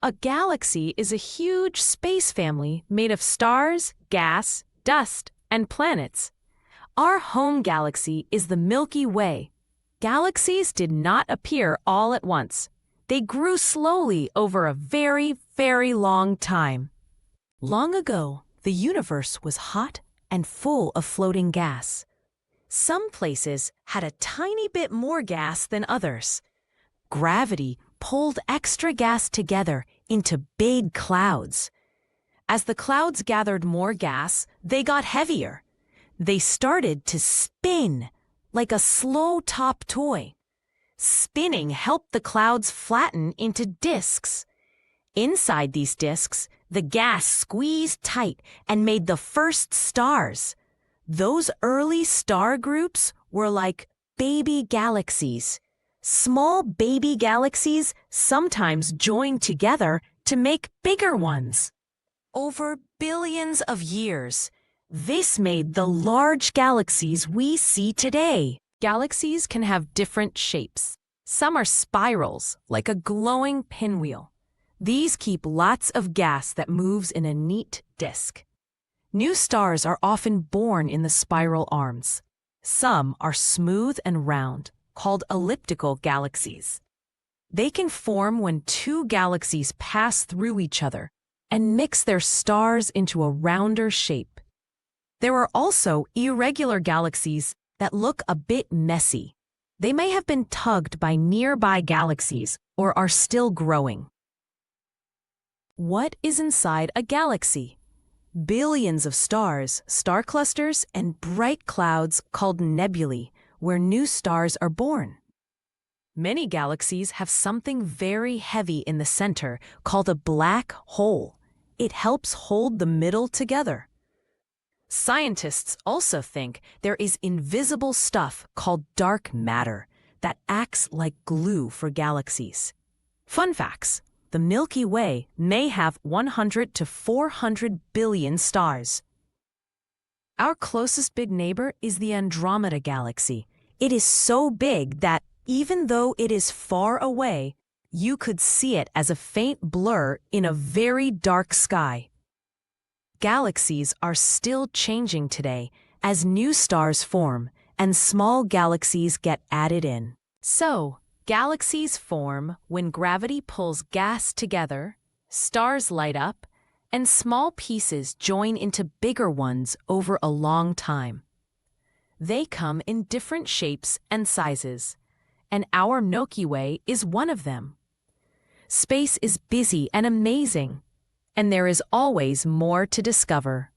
A galaxy is a huge space family made of stars, gas, dust, and planets. Our home galaxy is the Milky Way. Galaxies did not appear all at once. They grew slowly over a very, very long time. Long ago, the universe was hot and full of floating gas. Some places had a tiny bit more gas than others. Gravity pulled extra gas together into big clouds. As the clouds gathered more gas, they got heavier. They started to spin like a slow top toy. Spinning helped the clouds flatten into disks. Inside these disks, the gas squeezed tight and made the first stars. Those early star groups were like baby galaxies. Small baby galaxies sometimes joined together to make bigger ones. Over billions of years, this made the large galaxies we see today. Galaxies can have different shapes. Some are spirals, like a glowing pinwheel. These keep lots of gas that moves in a neat disk. New stars are often born in the spiral arms. Some are smooth and round, called elliptical galaxies. They can form when two galaxies pass through each other and mix their stars into a rounder shape. There are also irregular galaxies that look a bit messy. They may have been tugged by nearby galaxies or are still growing. What is inside a galaxy? Billions of stars, star clusters, and bright clouds called nebulae, where new stars are born. Many galaxies have something very heavy in the center called a black hole. It helps hold the middle together. Scientists also think there is invisible stuff called dark matter that acts like glue for galaxies. Fun facts: the Milky Way may have 100 to 400 billion stars. Our closest big neighbor is the Andromeda galaxy. It is so big that even though it is far away, you could see it as a faint blur in a very dark sky. Galaxies are still changing today as new stars form and small galaxies get added in. So, galaxies form when gravity pulls gas together, stars light up, and small pieces join into bigger ones over a long time. They come in different shapes and sizes, and our Milky Way is one of them. Space is busy and amazing, and there is always more to discover.